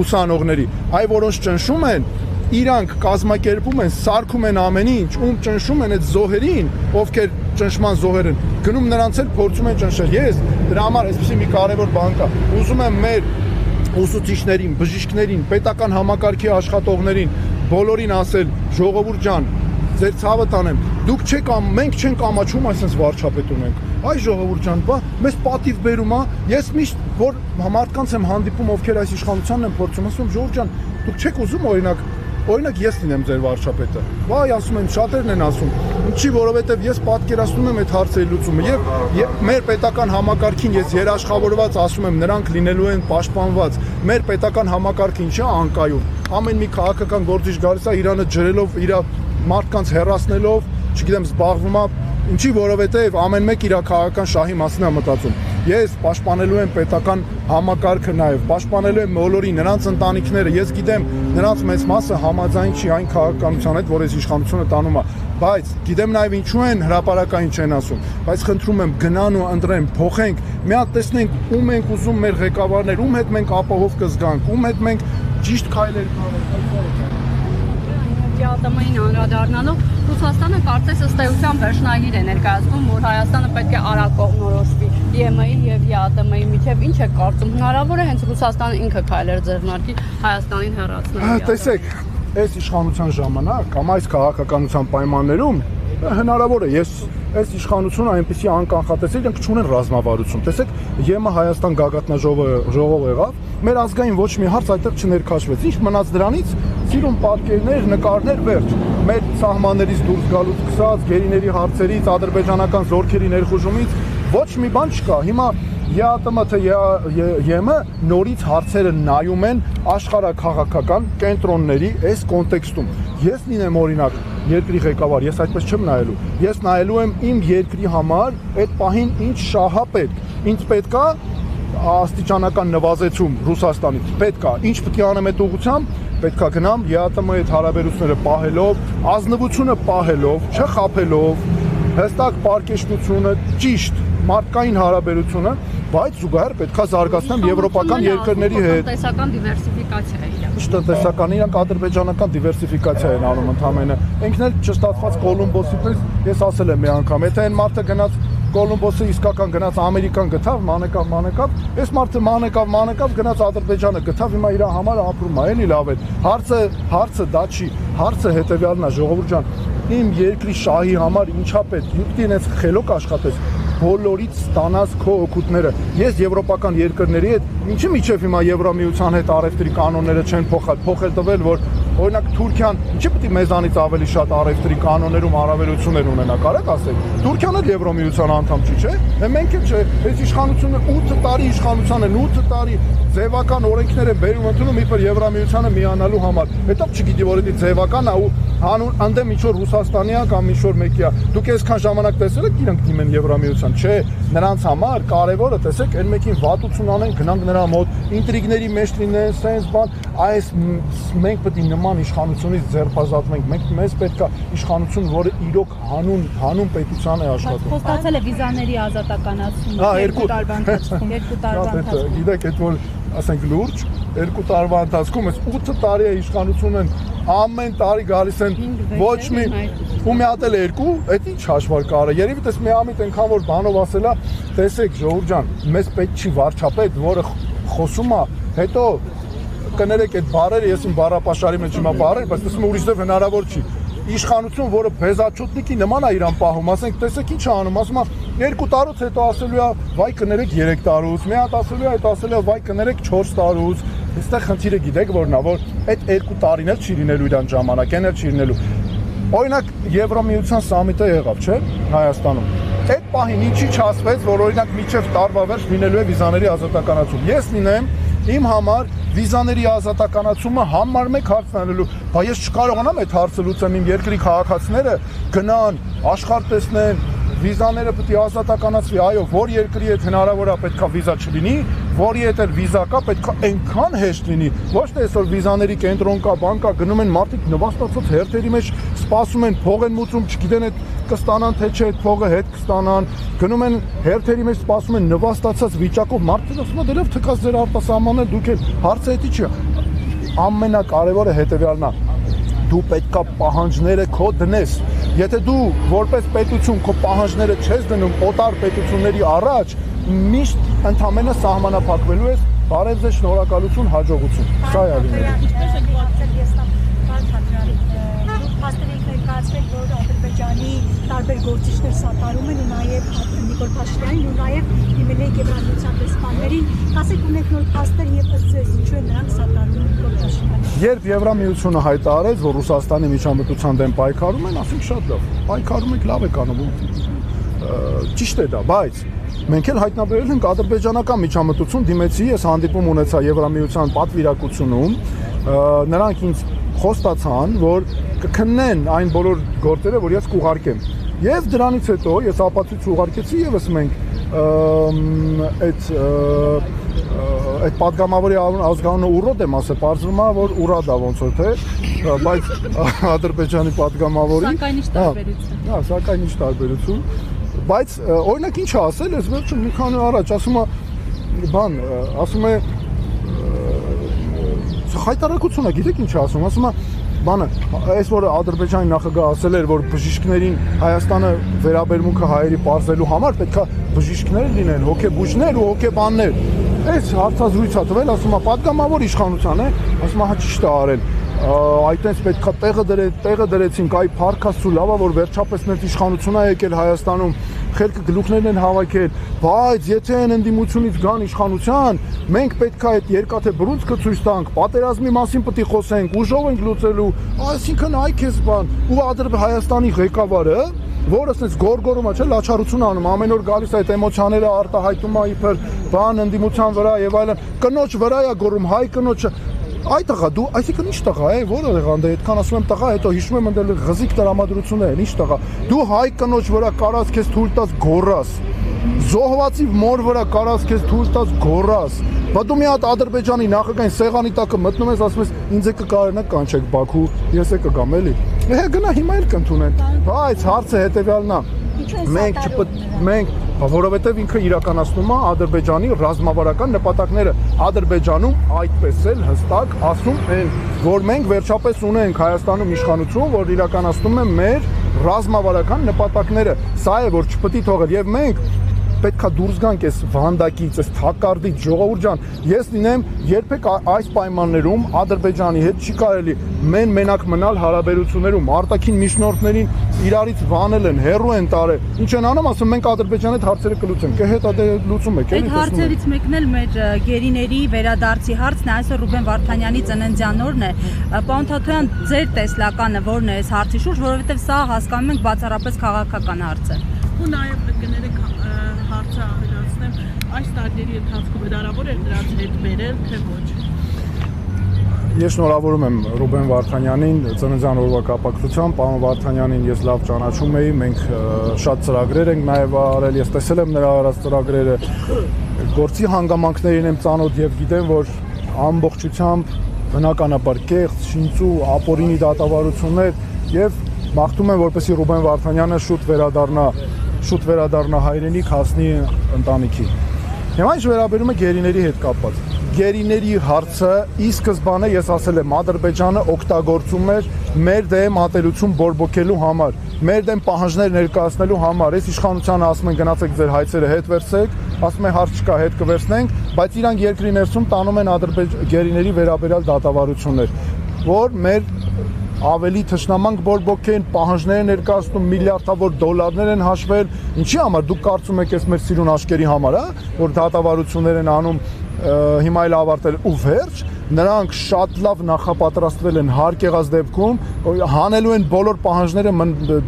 ուսանողների, այ որոնց ճնշում են, իրանք կազմակերպում են, սարքում են ամեն ինչ, ում ճնշում են այդ զոհերին, ովքեր ճնշման զոհեր են, գնում նրանց էլ փորձում են ճնշել։ Ես դրա համար այսպեսի մի կարևոր բան կա, ուզում եմ մեր ուսուցիչներին, բժիշկներին, պետական համակարգի աշխատողներին, բոլորին ասել, ժողովուրդ ջան, ձեր ցավը տանեմ, դուք մենք չենք ամաչում այսպես վարչապետ ունենք։ Այ ժողովուրդ ջան, մեզ պատիվ բերում է, ես միշտ որ մարդկանց եմ հանդիպում, ովքեր այս իշխանությանն են փորձում, ասում ժողովուրդ ջան, դուք չեք ուզում օրինակ ես լինեմ ձեր վարչապետը։ Վայ, ասում են, շատերն են ասում։ Ինչի, որովհետև ես պատկերացնում եմ այդ հարցերի լուծումը եւ մեր պետական համակարգին ես երաշխավորված ասում եմ, նրանք լինելու են պաշտպանված։ Մեր պետական համակարգը ինչա անկայուն։ Ամեն մի քաղաքական գործիչ գալիս է Իրանը ջրելով, իր մարդկանց հեռացնելով, չգիտեմ, զբաղվում է, ինչի, որովհետև ամեն մեկ իր քաղաքական շահի մասին է մտածում։ Ես պաշտպանելու եմ պետական համակարգը նաև, պաշտպանելու եմ բոլորի նրանց ընտանիքները։ Ես գիտեմ, նրանց մեծ մասը համաձայն չի այն քաղաքականության հետ, որ այս իշխանությունը տանում է, բայց գիտեմ նաև ինչու են հրապարակային չեն ասում, բայց խնդրում եմ գնան ու ընտրեն, փոխենք, մի հատ տեսնենք ում ենք ուզում մեր ղեկավարներ, ում հետ մենք ապահով կզգանք, ում հետ մենք ճիշտ քայլեր կանենք։ ԱՏՄ-ին անդրադառնալով Ռուսաստանը կարծես ըստ էության վերջնագիր է ներկայացնում, որ Հայաստանը պետք է արագ կողմնորոշվի ԵՄ-ի եւ ԵԱՏՄ-ի միջև։ Ինչ է կարծում, հնարավոր է հենց Ռուսաստանը ինքը քայլեր ձեռնարկի Հայաստանին հեռացնել։ Տեսեք, այս իշխանության ժամանակ կամ այս քաղաքականության պայմաններում հնարավոր է, ես այս իշխանությունը այնպեսի անկանխատեսել, իրենք չունեն ռազմավարություն։ Տեսեք, ԵՄ Հայաստան գագաթնաժողով եղավ, մեր ազգային ոչ մի հարց այդտեղ չներքաշվեց։ Ինչ մնաց դրանից, սիրուն պատկերներ, նկարներ, վերջ։ Մեր սահմաններից դուրս գալուց սկսած, գերիների հարցերից, ադրբեջանական զորքերի ներխուժումից ոչ մի բան չկա։ Հիմա ԵԱՏՄ թե ԵՄ նորից հարցերը նայում են աշխարհաքաղաքական կենտրոնների այս կոնտեքստում։ Ես լինեմ օրինակ երկրի ղեկավար, ես այդպես չեմ նայելու։ Ես նայելու եմ իմ երկրի համար այդ պահին ինչ շահ է պետք։ Ինձ պետք է աստիճանական նվազեցում Ռուսաստանից, պետք է ինչ պետք է անեմ այդ ուղղությամբ, պետք է գնամ ԵԱՏՄ-ի հետ հարաբերությունները պահելով, ազնվությունը պահելով, չխաբելով, հստակ պարկեշտությունը, ճիշտ մարդկային հարաբերությունը, բայց զուգահեռ պետք է զարգացնեմ եվրոպական երկրների հետ։ Տնտեսական դիվերսիֆիկացիա է իրական։ Ինչ տնտեսական, իրանք ադրբեջանական դիվերսիֆիկացիա են անում ընդհանրապես։ Ինքն էլ չստացված Կոլումբոսի պես ես ասել եմ մի անգամ, եթե այն մարդը գնաց Կոլումբոսը իսկական գնաց Ամերիկան գտավ, մանեկավ, այս մարդը մանեկավ գնաց Ադրբեջանը գտավ, հիմա իր համար ապրում է, էլի լավ է։ Հարցը դա չի, հարցը հետեւյալն է, ժողովուրդ ջան, իմ երկրի շահի համար ինչա պետք, յուտին այս խելոք աշխատես, բոլորից ստանաս քո օգուտները։ Ես եվրոպական երկրների հետ, ինչի միջև հիմա Եվրամիության հետ առևտրի կանոնները չեն փոխել տվել, որ օրինակ Թուրքիան ինչի՞ պետք է մեզանից ավելի շատ առևտրի կանոններում հարաբերություններ ունենա, կարեք ասեք։ Թուրքիան էլ Եվրոմիության անդամ չի, չէ՞։ Մենք էլ չէ, այս իշխանությունը 8 տարի իշխանության են, 8 տարի ձևական օրենքներ են բերում ընդունում իբր Եվրամիությանը միանալու համար։ Հետո չգիտի որ դա ձևական է ու հանուն անդեմ ինչ որ Ռուսաստանիա կամ ինչ որ մեկիա։ Դուք այսքան ժամանակ տեսել եք իրենք դիմեն Եվրամիության, չէ։ Նրանց համար կարևորը տեսեք այն մեկին վատություն անեն, գնանք նրա մոտ, ինտրիգների մեջ լինեն, սենց բան, այս մենք պետք է նման իշխանությունից ձերբազատվենք։ Մենք մեզ պետք է իշխանություն, որը իրոք հանուն պետության է աշխատում։ Խոստացել է վիզաների ազատականացումը 2 տարվա ընթացքում, 2 տարվա ընթացքում։ Գիտեք, այդ որ ասենք լուրջ 2 տարվա ընթացքում այս 8 տարի է իշխանություն են ամեն տարի գալիս են ոչ մի ու մի հատ էլ 2, այդ ինչ հաշվար կարը։ Երևի դες մի ամիտ այնքան որ բանով ասելա, տեսեք Ժողովուրդ ջան, մեզ պետք չի վարչապետ, որը խոսում է, հետո կներեք այդ բառերը, ես իմ բառապաշարի մեջ հիմա բառեր, բայց տեսնում ուրիշ ձև հնարավոր չի։ Իշխանություն, որը բեզաչուտնիկի նման է իրան պահում, ասենք, տեսեք ինչ է անում, ասում է 2 տարուց հետո ասելու է, վայ կներեք 3 տարուց, մի հատ ասելու է, հետո ասելու է, վայ կներեք 4 տարուց։ Այստեղ խնդիրը գիտեք որն է, որ այդ 2 տարին էլ չի լինելու իրան ժամանակ, այն էլ չի լինելու։ Օրինակ Եվրոմիության սամիտը եղավ, չէ՞, Հայաստանում։ Այդ պահին ինչի չասվեց, որ օրինակ միջև տարվա վերջ լինելու է վիզաների ազատականացում։ Ես լինեմ իմ համար վիզաների ազատականացումը համար մեկ հարցն անելու, բայց ես չկարողանամ այդ հարցը լուծեմ, իմ երկրի քաղաքացիները գնան, աշխարհ տեսնեն, վիզաները պետք է ազատականացվի, այո, որ երկրի հետ հնարավոր է պետքա վիզա չլինի, որի հետ էլ վիզա կա, պետքա այնքան հեշտ լինի, ոչ թե այսօր վիզաների կենտրոն կա, բան կա, գնում են մարդիկ նվաստացած հերթերի մեջ սպասում են, փող են մուծում, չգիտեն այդ կստանան թե չէ, այդ փողը հետ կստանան, գնում են հերթերի մեջ սպասում են նվաստացած վիճակով, մարդիկ ասում են դեռ թքած ձեր արտասահմաններ, դուք էլ հարցը էդի չի։ Ամենակարևորը հետևյալն է, դու պետքա պահանջները քո դնես։ Եթե դու որպես պետություն քո պահանջները չես դնում օտար պետությունների առաջ, միշտ ընդամենը սահմանափակվելու ես, բարև ձեզ, շնորհակալություն, հաջողություն։ Սա է լինելու։ Ինչպես է գործել Եստան Փաթրյանի, դուք փաստերից ներկայացրեք, որ Ադրբեջանի տարբեր գործիչներ սատարում են ու նաև Նիկոլ Փաշինյանին ու նաև դիմել եք Եվրամիության դեսպաններին, ասեք ունեք նոր փաստեր եւ ըստ ձեզ ինչու են նրանք սատարում Նիկոլ Փաշինյանին։ Երբ Եվրամիությունը հայտարարեց, որ Ռուսաստանի միջամտության դեմ պայքարում են, ասենք շատ լավ։ Պայքարում եք, լավ եք անում։ Ճիշտ է դա, բայց մենք էլ հայտնաբերել ենք ադրբեջանական միջամտություն, դիմեցի, ես հանդիպում ունեցա Եվրամիության պատվիրակությունում, նրանք ինձ խոստացան, որ կքննեն այն բոլոր գործերը, որ ես կուղարկեմ։ Եվ դրանից հետո ես ապացույց ուղարկեցի եւս մենք այդ падգամավորի ազգանունը Ուրոդ եմ ասել, բարձրում է որ Ուրադ է ոնց որ թե, բայց Ադրբեջանի падգամավորի Սակայն ինչ տարբերություն։ Հա, սակայն ինչ տարբերություն, բայց օրինակ ինչ է ասել, ես վերջում մի քանի առաջ ասում է բան, ասում է հայտարարությունը, գիտեք ինչ է ասում է բանը, այս որ Ադրբեջանի նախագահը ասել էր, որ բժիշկներին Հայաստանը վերաբերմունքը հայերի պարզելու համար պետքա բժիշկներ լինեն, հոգեբուժներ ու հոգեբաններ։ Այս հարցազրույցը տվել, ասում է, падգամավոր իշխանության է, ասում է, հա ճիշտ է արել։ Այդտենց պետքա տեղը դրեցինք, այ փառքաստու լավա, որ վերջապես մեր իշխանությունն է եկել Հայաստանում, խելքը գլուխներն են հավաքել, բայց եթե այն ընդդիմությունից գան իշխանության, մենք պետքա այդ երկաթե բռունցքը ցույց տանք, պատերազմի մասին պետք է խոսենք, ուժով ենք լուծելու, այսինքն այ քեզ բան, ու Հայաստանի ղեկավարը, որը ասես գորգորում է, չէ, լաչարություն անում, ամեն օր գալիս այդ էմոցիաները արտահայտում է իբր բան ընդդիմության վրա եւ այլն, կնոջ վրա է գոռում, հայ կնոջը Այ տղա, դու, այսինքն ինչ տղա է, որը եղանդ է, այդքան ասում եմ տղա, հետո հիշում եմ ընդել ղզիկ տրամադրություններ, ինչ տղա, դու հայ կնոջ վրա կարած քեզ թույլ տաս գոռաս, զոհվածի մոր վրա կարած քեզ թույլ տաս գոռաս, բա դու մի հատ Ադրբեջանի նախագահային սեղանի տակը մտնում ես, ասում ես ինձ է կկարենա կանչեք Բաքու, ես է կգամ էլի, գնա հիմա էլ կընդունեն, բայց հարցը հետևյալն է, մենք որովհետև ինքը իրականացնում է Ադրբեջանի ռազմավարական նպատակները, Ադրբեջանում այդպես էլ հստակ ասում են, որ մենք վերջապես ունենք Հայաստանում իշխանություն, որ իրականացնում է մեր ռազմավարական նպատակները, սա է որ չպետք է թողել եւ մենք պետքա դուրս գանք այս վանդակից, այս թակարդից, ժողովուրդ ջան, ես լինեմ երբեք այս պայմաններում Ադրբեջանի հետ չի կարելի մենակ մնալ հարաբերություններում, արտաքին միջնորդներին իրարից վանել են, հերու են տարել։ Ինչ են անում, ասում մենք Ադրբեջանի հետ հարցերը կլուծենք։ Հետո դե լուծում եք, Այդ հարցերից մեկն էլ մեր գերիների վերադարձի հարցն է, այսօր Ռուբեն Վարդանյանի ծննդյան օրն է։ Պարոն Թաթոյան, ձեր տեսլականը ո՞րն է այս հարցի շուրջ, որովհետև սա հասկանում ենք բացառապես քաղաքական հարց է։ Ու նաև պետք է ներեք հարցը ավելացնեմ, այս տարիների ընթացքում հնարավոր է դրանց հետ բերել, թե ոչ։ Ես շնորհավորում եմ Ռուբեն Վարդանյանին ծննդյան օրվա կապակցությամբ, պարոն Վարդանյանին ես լավ ճանաչում էի, մենք շատ ծրագրեր ենք նաև արել, ես տեսել եմ նրա արած ծրագրերը, գործի հանգամանքներին եմ ծանոթ եւ գիտեմ, որ ամբողջությամբ բնականաբար կեղծ, շինծու, ապօրինի դատավարություններ եւ մաղթում եմ, որպեսզի Ռուբեն Վարդանյանը շուտ վերադառնա հայրենիք, հասնի ընտանիքի։ Հիմա ինչ վերաբերում է գերիների հետ կապված։ Գերիների հարցը ի սկզբանե ես ասել եմ Ադրբեջանը օգտագործում էր մեր դեմ ատելություն բորբոքելու համար, մեր դեմ պահանջներ ներկայացնելու համար։ Այս իշխանությանը ասում են գնացեք ձեր հայցերը հետ վերցեք, ասում են հարց չկա, հետ կվերցնենք, բայց իրանք երկրի ներսում տանում են գերիների վերաբերյալ դատավարություններ, որ մեր ավելի թշնամանք բորբոքեն, պահանջներ ներկայացնում, միլիարդավոր դոլարներ են հաշվել, ինչի համար դուք կարծում եք այս մեր սիրուն աշկերի համար, որ դատավարություններ են անում, հիմա էլ ավարտել ու վերջ, նրանք շատ լավ նախապատրաստվել են հարկ եղած դեպքում, հանելու են բոլոր պահանջները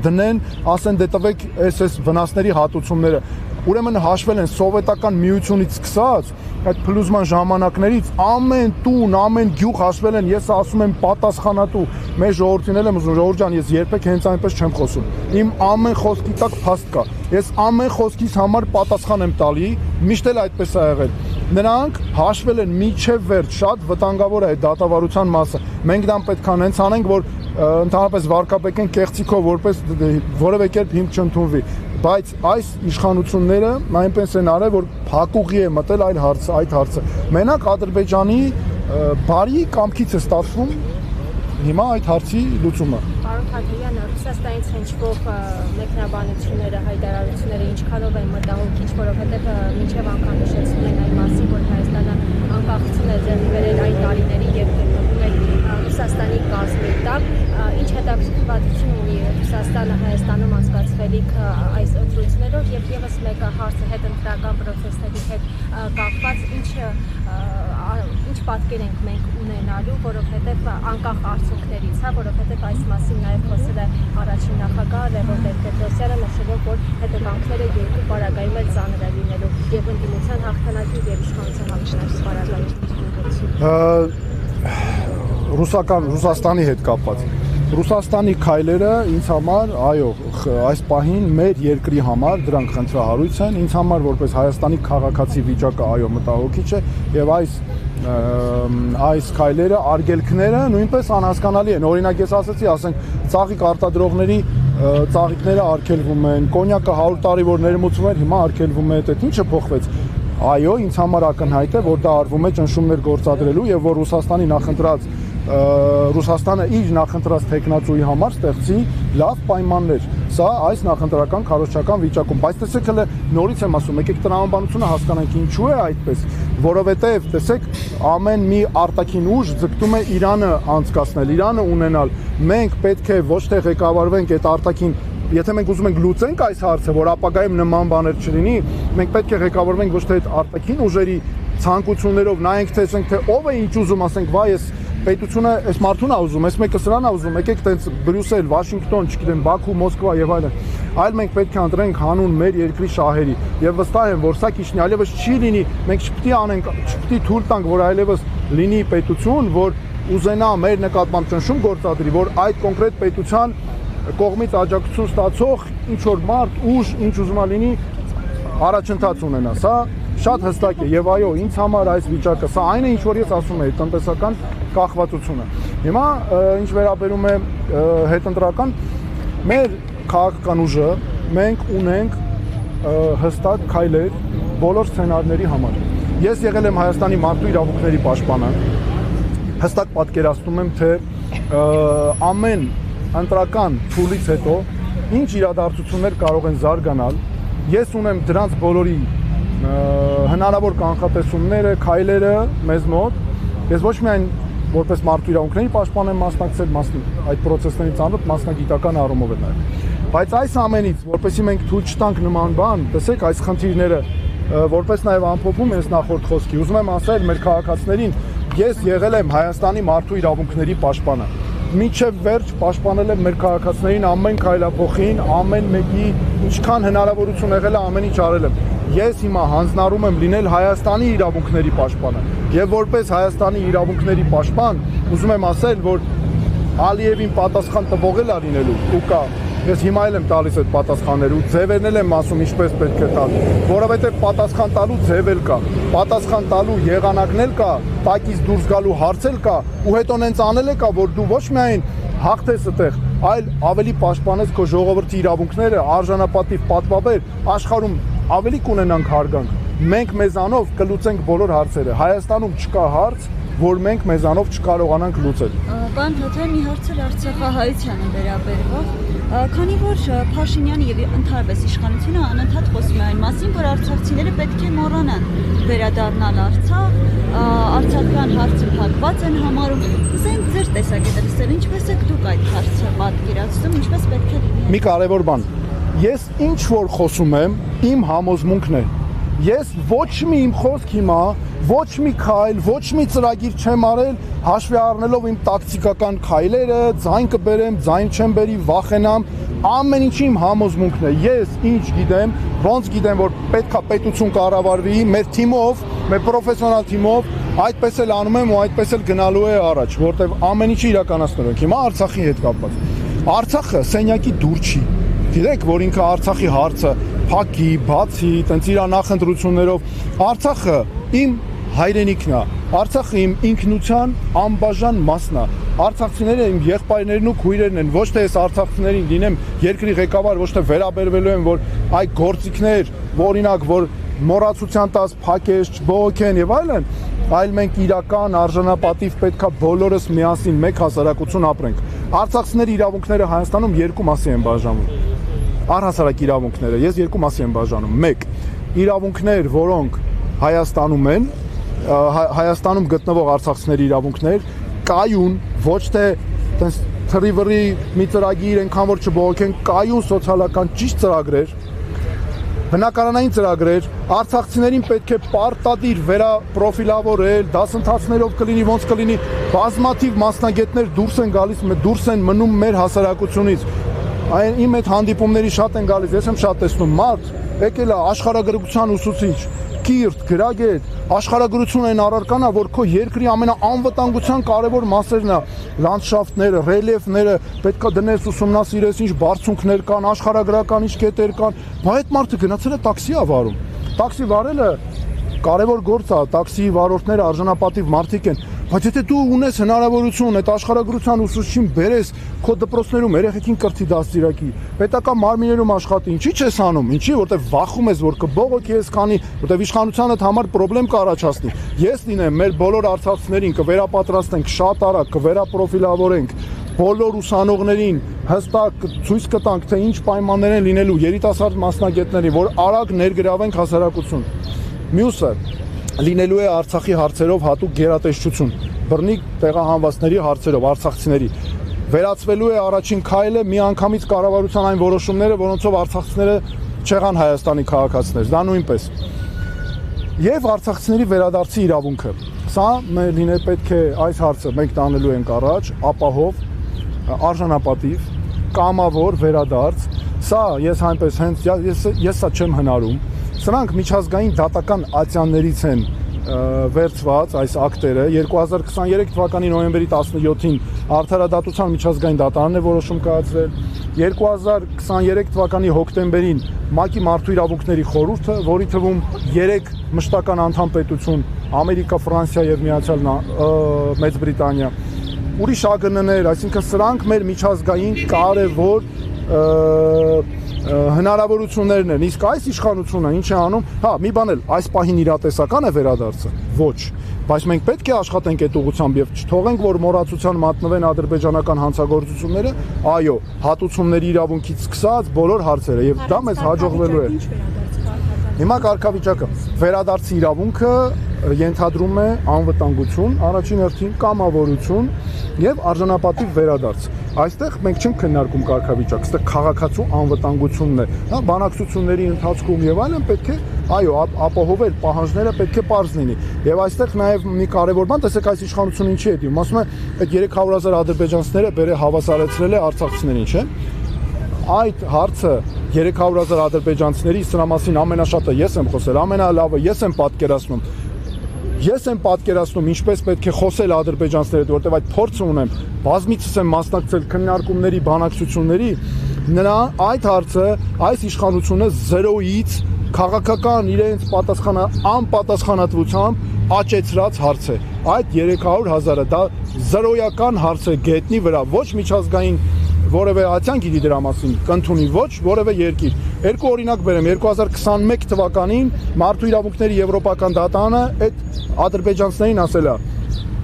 դնեն, ասեն դե տվեք այս վնասների հատուցումները։ Ուրեմն հաշվել են սովետական միությունից սկսած, այդ փլուզման ժամանակներից ամեն տուն, ամեն գյուղ հաշվել են, ես ասում եմ պատասխանատու, մեր ժողովրդին եմ ուզում, ժողովուրդ ջան, ես երբեք հենց այնպես չեմ խոսում։ Իմ ամեն խոսքի տակ փաստ կա։ Ես ամեն խոսքիս համար պատասխան եմ տալի, միշտ էլ այդպես ա եղել։ Նրանք հաշվել են միջև վերջ, շատ վտանգավոր է այդ դատավարության մասը։ Մենք դա պետք է հենց անենք, որ ընդհանրապես վարկաբեկեն կեղծիքով, որպես որևէ կերպ հիմք չընդունվի։ Բայց այս իշխանությունները այնպես են արել, որ փակուղի է մտել այդ հարցը։ Մենակ Ադրբեջանի բարի կամքից է ստացվում հիմա այդ հարցի լուծումը։ Պարոն Թաթոյան, Ռուսաստանից հնչվող մեկնաբանությունները, հայտարարությունները ինչքանով են մտահոգիչ, որովհետև մինչև անգամ նշեցնում են այն մասին, որ Հայաստանը անկախություն է ձեռք բերել այն տարիների եւ գտնվում է Ռուսաստանի կազմի տակ, ինչ հետաքրքրվածություն ունի Ռուսաստանը Հայաստանում անցկացվելիք այս ընտրություններով եւ եւս մեկը հարցը հետընտրական process-ների հետ կապված, ինչ պատկեր ենք մենք ունենալու, որովհետեւ անկախ արդյունքներից, որովհետեւ այս մասին նաեւ խոսել է առաջին նախագահ Լևոն Տեր-Պետրոսյանը, նշելով, որ հետևանքները երկու պարագայում էլ ծանր է լինելու եւ ընդդիմության հաղթանակի եւ իշխանության հաղթանակի պարագայում։ Ռուսաստանի հետ կապված։ Ռուսաստանի քայլերը ինձ համար, այո, այս պահին մեր երկրի համար դրանք խնդրահարույց են, ինձ համար որպես Հայաստանի քաղաքացի վիճակը այո մտահոգիչ է եւ այս քայլերը, արգելքները նույնպես անհասկանալի են։ Օրինակ ես ասացի, ասենք, ծաղիկ արտադրողների ծաղիկները արգելվում են, կոնյակը 100 տարի որ ներմուծվում էր, հիմա արգելվում է, դա ինչը փոխվեց։ Այո, ինձ համար ակնհայտ է, որ դա արվում է ճնշումներ գործադրելու եւ որ Ռուսաստանը իր նախընտրած տեխնացուի համար ստեղծի լավ պայմաններ։ Սա այս նախընտրական քարոզչական վիճակում, բայց տեսեք հələ նորից եմ ասում, եկեք տրամաբանությունը հասկանանք ինչու է այդպես, որովհետեւ տեսեք ամեն մի արտաքին ուժ ձգտում է Իրանը անցկացնել, Իրանը ունենալ։ Մենք պետք է ոչ թե ղեկավարվենք այդ արտաքին, եթե մենք ուզում ենք լուծենք այս հարցը, որ ապագայում նման բաներ չլինի, մենք պետք է ղեկավարվենք ոչ թե այդ արտաքին ուժերի ցանկություններով, նայենք թե ասենք թե ով է ինչ ուզում, ասենք վայ ես պետությունը այս մարդուն է ուզում, այս մեկը սրան է ուզում, եկեք տենց Բրյուսել, Վաշինգտոն, չգիտեմ, Բաքու, Մոսկվա եւ այլն։ Այլ մենք պետք է ընտրենք հանուն մեր երկրի շահերի եւ վստահ եմ, որ սա քիչնի այլևս չի լինի, մենք չպետք է թույլ տանք, որ այլևս լինի պետություն, որ ուզենա մեր նկատմամբ ճնշում գործադրի, որ այդ կոնկրետ պետության կողմից աջակցություն ստացող ինչ որ մարդ, ուժ, ինչ ուզում է լինի, առաջընթաց ունենա։ Սա շատ հստակ է եւ այո, ինձ համար այս վիճակը, սա այն է, ինչ որ ես ասում եմ, տնտեսական կախվածությունը։ Հիմա ինչ վերաբերում է հետընտրական, մեր քաղաքական ուժը մենք ունենք հստակ քայլեր բոլոր սցենարների համար։ Ես եղել եմ Հայաստանի մարդու իրավունքների պաշտպանը։ Հստակ պատկերացնում եմ, թե ամեն ընտրական փուլից հետո ինչ իրադարձություններ կարող են զարգանալ։ Ես ունեմ դրանց բոլորի հնարավոր կանխատեսումները, քայլերը մեզ մոտ։ Ես ոչ միայն որպես մարդու իրավունքների պաշտպան եմ մասնակցել այդ process-ների ծանոթ մասնագիտական առումով էլ նաև։ Բայց այս ամենից, որպեսզի մենք թույլ չտանք նման բան, տեսեք այս խնդիրները, որպես նաև ամփոփում ես նախորդ խոսքի, ուզում եմ ասել մեր քաղաքացիներին, ես եղել եմ Հայաստանի մարդու իրավունքների պաշտպանը։ Մինչև վերջ պաշտպանել եմ մեր քաղաքացիներին ամեն քայլափոխին, ամեն մեկի ինչքան հնարավորություն եղել է ամեն ինչ արել եմ։ Ես հիմա հանձնարարում եմ լինել Հայաստանի իրավունքների պաշտպանը։ Եվ որպես Հայաստանի իրավունքների պաշտպան, ուզում եմ ասել, որ Ալիևին պատասխան տվող էլ լինելու ու կա։ Ես հիմա էլ եմ տալիս այդ պատասխանները ու ձևերն էլ եմ ասում ինչպես պետք է տալ, որովհետև պատասխան տալու ձև էլ կա, պատասխան տալու եղանակն էլ կա, տակից դուրս գալու հարց էլ կա, ու հետո նենց անել է կա, որ դու ոչ միայն հաղթես այդտեղ, այլ ավելի պաշտպանես քո ժողովրդի իրավունքները, արժանապատիվ պատվաբեր, աշխարհում ավելի կունենանք հարգանք։ Մենք մեզանով կլուծենք բոլոր հարցերը։ Հայաստանում չկա հարց, որ մենք մեզանով չկարողանանք լուծել։ Պարոն Թաթյան, մի հարցեր Արցախահայությանը վերաբերող, քանի որ Փաշինյանը եւ ընդհանրապես իշխանությունը անընդհատ խոսում է այն մասին, որ արցախցիները պետք է մոռանան վերադառնալ Արցախ, արցախյան հարցը փակված են համարում։ Ուզենք ձեր տեսակետը լսել, ինչպես եք դուք այդ հարցը պատկերացնում, ինչպես պետք է լինի։ Մի կարևոր բան։ Ես ինչ որ խոսում եմ, իմ համոզմունքն է։ Ես ոչ մի իմ խոսք հիմա, ոչ մի քայլ, ոչ մի ծրագիր չեմ արել, հաշվի առնելով իմ տակտիկական քայլերը, ձայն կբերեմ, ձայն չեմ բերի, վախենամ, ամեն ինչի իմ համոզմունքն է։ Ես ինչ գիտեմ, ոնց գիտեմ, որ պետքա պետություն կառավարվի մեր թիմով, մեր պրոֆեսիոնալ թիմով, այդպես էլ անում եմ ու այդպես էլ գնալու է առաջ, որտեղ ամեն ինչը իրականացնելու ենք։ Հիմա Արցախի հետ կապված։ Արցախը սենյակի դուր չի։ Գիտեք, որ ինքը Արցախի հարցը փակի, բացի, տենց իր նախընտրություններով Արցախը իմ հայրենիքն է, Արցախը իմ ինքնության անբաժան մասն է։ Արցախցիները իմ եղբայրներն ու քույրերն են, ոչ թե ես արցախցիներին լինեմ երկրի ղեկավար, ոչ թե վերաբերվելու եմ, որ այ գործիքներ, օրինակ, որ մոռացության տաս փակես, չբողոքեն եւ այլն, այլ մենք իրական արժանապատիվ պետքա բոլորս միասին մեկ հասարակություն ապրենք։ Արցախցիների իրավունքները Հայաստանում երկու մասի են բաժանվում։ Առհասարակ իրավունքները ես երկու մասի եմ բաժանում։ Մեկ իրավունքներ, որոնք Հայաստանում են, Հայաստանում գտնվող արցախցիների իրավունքներ, կայուն, ոչ թե տես թրիվրի մի ծրագիր այնքան որ չբողոքեն, կայուն սոցիալական ճիշտ ծրագրեր, բնակարանային ծրագրեր, արցախցիներին պետք է պարտադիր վերապրոֆիլավորել, դասընթացներով կլինի, ոնց կլինի, բազմաթիվ մասնագետներ դուրս են գալիս, դուրս են մնում մեր հասարակությունից։ Այն իմ այդ հանդիպումների շատ են գալիս, ես եմ շատ տեսնում մարդ, եկել է աշխարհագրության ուսուցիչ, կիրթ, գրագետ, աշխարհագրություն այն առարկանա, որ քո երկրի ամենաանվտանգության կարևոր մասերն է, լանդշաֆտները, ռելիեֆները, պետքա դնես ուսումնասիրես, ինչ բարձունքներ կան, աշխարհագրական ինչ կետեր կան, բայց այդ մարդը գնացել է տաքսի ա վարում։ Տաքսի վարելը կարևոր գործ է, տաքսի վարորդները արժանապատիվ մարդիկ են, բայց եթե դու ունես հնարավորություն այդ աշխարհագրության ուսուցչին բերես քո դպրոցներում երեխեքին կրթի դաստիարակի, պետական մարմիններում աշխատի, ինչի՞ չես անում, ինչի, որտեվ վախում ես, որ կբողոքի ես քանի, որտեվ իշխանությանդ համար խնդրեմ կառաջացնի։ Ես լինեմ մեր բոլոր արցախցիներին կվերապատրաստենք շատ արագ, կվերապրոֆիլավորենք, բոլոր ուսանողներին հստակ ցույց կտանք, թե ինչ պայմաններ են լինելու երիտասարդ մասնագետների, որ արագ ներգրավենք հասարակություն։ Մյուսը լինելու է Արցախի հարցերով հատուկ գերատեսչություն, բռնի տեղահանվածների հարցերով, արցախցիների։ Վերացվելու է առաջին քայլը միանգամից կառավարության այն որոշումները, որոնցով արցախցիները չեղան Հայաստանի քաղաքացիներ, դա նույնպես։ Եվ արցախցիների վերադարձի իրավունքը։ Սա լինել պետք է այս հարցը մենք տանելու ենք առաջ, ապահով, արժանապատիվ, կամավոր վերադարձ։ Սա ես այնպես հենց ես սա չեմ հնարում։ Սրանք միջազգային դատական ատյաններից են վերցված այս ակտերը 2023 թվականի նոյեմբերի 17-ին Արդարադատության միջազգային դատարանն է որոշում կայացրել 2023 թվականի հոկտեմբերին ՄԱԿ-ի մարդու իրավունքների խորհուրդը, որի թվում 3 մշտական անդամ պետություն Ամերիկա, Ֆրանսիա եւ Մեծ Բրիտանիա, ուրիշ ԱԳՆ-ներ, այսինքն սրանք մեր միջազգային կարևոր հնարավորություններն են, իսկ այս իշխանությունը ինչ է անում, հա, մի բան էլ, այս պահին իրատեսական է վերադարձը, ոչ, բայց մենք պետք է աշխատենք այդ ուղղությամբ եւ չթողենք, որ մոռացության մատնվեն ադրբեջանական հանցագործությունները, այո, հատուցումների իրավունքից սկսած բոլոր հարցերը եւ դա մեզ հաջողվելու է։ Հիմա կարգավիճակը, վերադարձի իրավունքը ենթադրում է անվտանգություն, առաջին հերթին կամավորություն եւ արժանապատիվ վերադարձ։ Այստեղ մենք չենք քննարկում կարգավիճակ, այստեղ քաղաքացու անվտանգությունն է։ Հա, բանակցությունների ընթացքում եւ այլն պետք է, այո, ապահովել պահանջները պետք է པարզ լինի։ Եվ այստեղ նաեւ մի կարեւոր բան, տեսեք այս իշխանությունը ինչի է դիմում, ասում է այդ 300,000 ադրբեջանցիները բերե հավասարեցրել է արցախցիներին, չէ՞։ Այդ հարցը 300,000 ադրբեջանցիների սրա մասին ամենաշատը ես եմ խոսել, ամենալավը ես եմ պատկերացնում։ Ես եմ պատկերացնում ինչպես պետք է խոսել ադրբեջանցիների հետ, որտեղ այդ փորձը ունեմ, բազմիցս եմ մասնակցել քննարկումների, բանակցությունների, նրա այդ հարցը այս իշխանությունը 0-ից քաղաքական իրենց անպատասխանատվությամբ աճեցրած հարց է։ Այդ 300,000-ը դա զրոյական հարց է գետնի վրա, ոչ միջազգային որևէ ատյան գիտի դրա մասին, կընդունի ոչ որևէ երկիր։ Երկու օրինակ բերեմ, 2021 թվականին Մարդու իրավունքների եվրոպական դատարանը այդ ադրբեջանցիներին ասել է.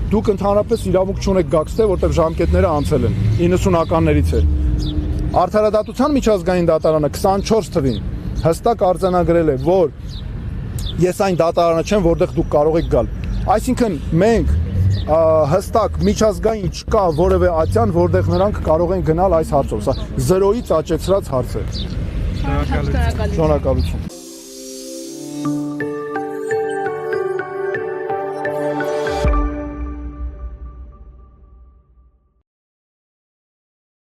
դուք ընդհանրապես իրավունք չունեք գաք ստե, որտեղ ժամկետները անցել են 90-ականներից էր։ Արդարադատության միջազգային դատարանը 24 թվին հստակ արձանագրել է, որ ես այն դատարանը չեմ, որտեղ դուք կարող եք գալ։ Այսինքն մենք հստակ միջազգային չկա որևէ ատյան, որտեղ նրանք կարող են գնալ այս հարցով։ Սա 0-ից աճեցրած հարց է։ Շնորհակալություն։ Շնորհակալություն։